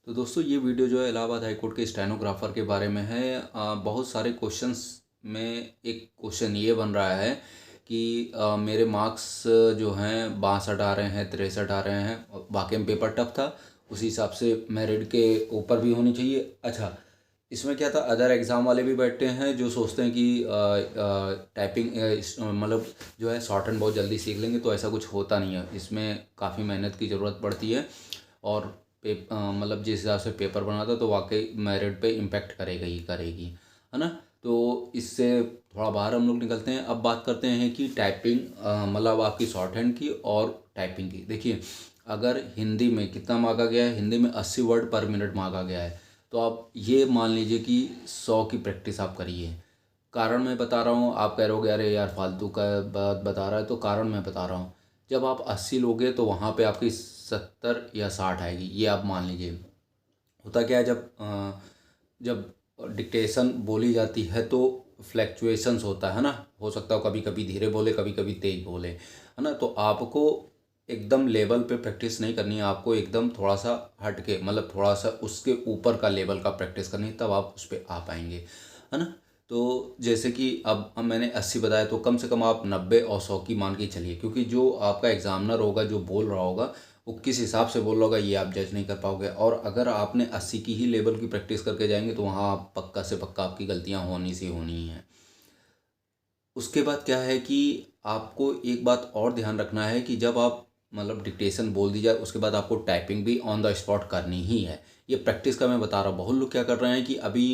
तो दोस्तों ये वीडियो जो है इलाहाबाद हाई कोर्ट के स्टेनोग्राफर के बारे में है। बहुत सारे क्वेश्चंस में एक क्वेश्चन ये बन रहा है कि मेरे मार्क्स जो हैं 62 आ रहे हैं, 63 आ रहे हैं। और वाकई में पेपर टफ था, उसी हिसाब से मेरिट के ऊपर भी होनी चाहिए। अच्छा, इसमें क्या था, अदर एग्ज़ाम वाले भी बैठते हैं जो सोचते हैं कि टाइपिंग मतलब जो है शॉर्ट हैंड बहुत जल्दी सीख लेंगे, तो ऐसा कुछ होता नहीं है। इसमें काफ़ी मेहनत की ज़रूरत पड़ती है और मतलब जिस हिसाब से पेपर बना था तो वाकई मेरिट पे इम्पेक्ट करेगा ही करेगी, है ना। तो इससे थोड़ा बाहर हम लोग निकलते हैं। अब बात करते हैं कि टाइपिंग मतलब आपकी शॉर्ट हैंड की और टाइपिंग की। देखिए, अगर हिंदी में कितना मांगा गया है, हिंदी में 80 वर्ड पर मिनट मांगा गया है, तो आप ये मान लीजिए कि 100 की प्रैक्टिस आप करिए। कारण मैं बता रहा हूँ, आप कह रहे हो अरे यार फालतू का बात बता रहा है, तो कारण मैं बता रहा हूँ। जब आप 80 लोगे तो वहाँ पे आपकी 70 या 60 आएगी, ये आप मान लीजिए। होता क्या है, जब डिक्टेशन बोली जाती है तो फ्लैक्चुएशंस होता है ना। हो सकता है कभी कभी धीरे बोले, कभी कभी तेज बोले, है ना। तो आपको एकदम लेवल पे प्रैक्टिस नहीं करनी है, आपको एकदम थोड़ा सा हट के, मतलब थोड़ा सा उसके ऊपर का लेवल का प्रैक्टिस करनी है, तब आप उस पर आ पाएंगे, है ना। तो जैसे कि अब मैंने 80 बताया, तो कम से कम आप 90 और 100 की मान के चलिए, क्योंकि जो आपका एग्जामिनर होगा जो बोल रहा होगा वो किस हिसाब से बोल रहा होगा ये आप जज नहीं कर पाओगे। और अगर आपने 80 की ही लेवल की प्रैक्टिस करके जाएंगे तो वहाँ आप पक्का से पक्का आपकी गलतियाँ होनी सी होनी ही हैं। उसके बाद क्या है कि आपको एक बात और ध्यान रखना है कि जब आप मतलब डिक्टेशन बोल दी जाए, उसके बाद आपको टाइपिंग भी ऑन द स्पॉट करनी ही है। ये प्रैक्टिस का मैं बता रहा हूँ। बहुत लोग क्या कर रहे हैं कि अभी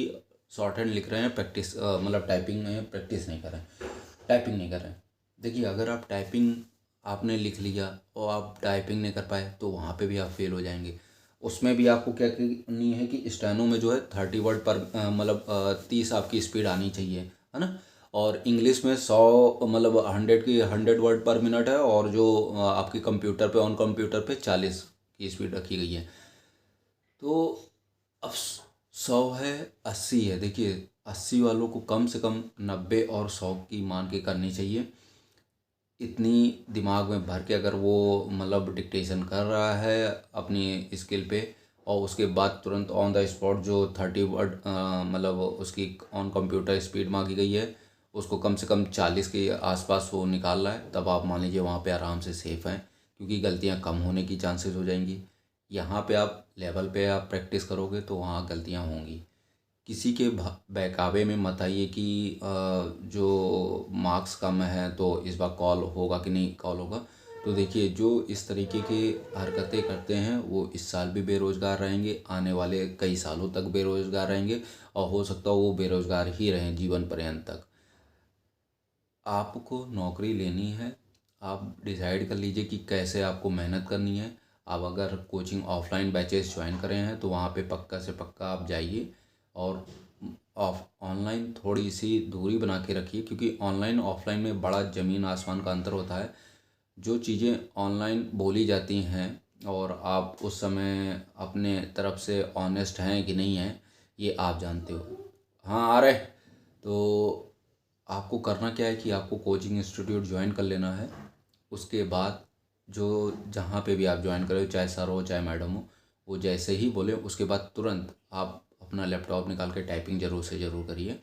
शॉर्ट हैंड लिख रहे हैं, प्रैक्टिस मतलब टाइपिंग में प्रैक्टिस नहीं कर रहे हैं, टाइपिंग नहीं कर रहे हैं। देखिए, अगर आप टाइपिंग आपने लिख लिया और आप टाइपिंग नहीं कर पाए तो वहाँ पे भी आप फेल हो जाएंगे। उसमें भी आपको क्या करनी है कि स्टेनो में जो है 30 वर्ड पर मतलब 30 आपकी स्पीड आनी चाहिए, है ना। और इंग्लिश में 100 मतलब 100 वर्ड पर मिनट है, और जो आपकी कंप्यूटर पे, ऑन कंप्यूटर पे 40 की स्पीड रखी गई है। तो अब 100 है, 80 है। देखिए, 80 वालों को कम से कम 90 और 100 की मान के करनी चाहिए। इतनी दिमाग में भर के अगर वो मतलब डिक्टेशन कर रहा है अपनी स्किल पे, और उसके बाद तुरंत ऑन द स्पॉट जो 30 वर्ड मतलब उसकी ऑन कंप्यूटर स्पीड मांगी गई है, उसको कम से कम 40 के आसपास वो निकाल रहा है, तब आप मान लीजिए वहाँ पे आराम से सेफ हैं, क्योंकि गलतियाँ कम होने की चांसेस हो जाएंगी। यहाँ पे आप लेवल पे आप प्रैक्टिस करोगे तो वहाँ गलतियाँ होंगी। किसी के बहकावे में मत आइए कि जो मार्क्स कम है तो इस बार कॉल होगा कि नहीं कॉल होगा। तो देखिए, जो इस तरीके की हरकतें करते हैं वो इस साल भी बेरोज़गार रहेंगे, आने वाले कई सालों तक बेरोज़गार रहेंगे, और हो सकता है वो बेरोज़गार ही रहें जीवन पर्यंत तक। आपको नौकरी लेनी है, आप डिसाइड कर लीजिए कि कैसे आपको मेहनत करनी है। आप अगर कोचिंग ऑफलाइन बैचेस ज्वाइन करें हैं तो वहाँ पे पक्का से पक्का आप जाइए, और ऑफ ऑनलाइन थोड़ी सी दूरी बना के रखिए, क्योंकि ऑनलाइन ऑफलाइन में बड़ा ज़मीन आसमान का अंतर होता है। जो चीज़ें ऑनलाइन बोली जाती हैं और आप उस समय अपने तरफ से ऑनेस्ट हैं कि नहीं हैं, ये आप जानते हो। हाँ, आ रहे। तो आपको करना क्या है कि आपको कोचिंग इंस्टीट्यूट ज्वाइन कर लेना है। उसके बाद जो जहाँ पे भी आप ज्वाइन करो, चाहे सर हो चाहे मैडम हो, वो जैसे ही बोले उसके बाद तुरंत आप अपना लैपटॉप निकाल के टाइपिंग ज़रूर से ज़रूर करिए।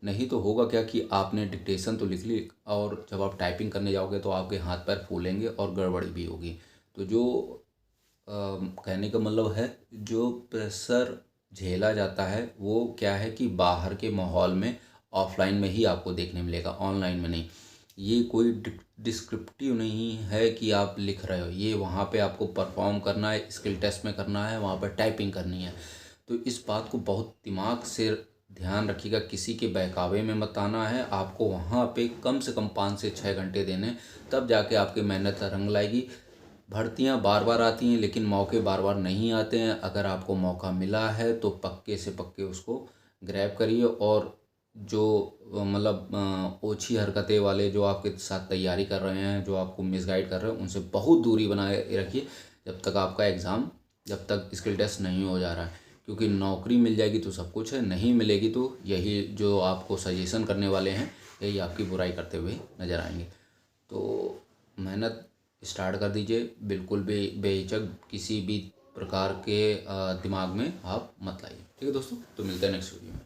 नहीं तो होगा क्या कि आपने डिक्टेशन तो लिख ली, और जब आप टाइपिंग करने जाओगे तो आपके हाथ पैर फूलेंगे और गड़बड़ी भी होगी। तो जो कहने का मतलब है, जो प्रेशर झेला जाता है वो क्या है कि बाहर के माहौल में, ऑफलाइन में ही आपको देखने मिलेगा, ऑनलाइन में नहीं। ये कोई डिस्क्रिप्टिव नहीं है कि आप लिख रहे हो, ये वहाँ पे आपको परफॉर्म करना है, स्किल टेस्ट में करना है, वहाँ पर टाइपिंग करनी है। तो इस बात को बहुत दिमाग से ध्यान रखिएगा, किसी के बहकावे में मत आना है। आपको वहाँ पे कम से कम 5 से 6 घंटे देने, तब जाके आपकी मेहनत रंग लाएगी। भर्तियाँ बार बार आती हैं लेकिन मौके बार बार नहीं आते हैं। अगर आपको मौका मिला है तो पक्के से पक्के उसको ग्रैब करिए, और जो मतलब ओछी हरकतें वाले जो आपके साथ तैयारी कर रहे हैं, जो आपको मिसगाइड कर रहे हैं, उनसे बहुत दूरी बनाए रखिए जब तक आपका एग्ज़ाम, जब तक स्किल टेस्ट नहीं हो जा रहा है। क्योंकि नौकरी मिल जाएगी तो सब कुछ है, नहीं मिलेगी तो यही जो आपको सजेशन करने वाले हैं यही आपकी बुराई करते हुए नज़र आएंगे। तो मेहनत स्टार्ट कर दीजिए, बिल्कुल भी बेहिचक किसी भी प्रकार के दिमाग में आप मत लाइए। ठीक है दोस्तों, तो मिलते हैं नेक्स्ट वीडियो में।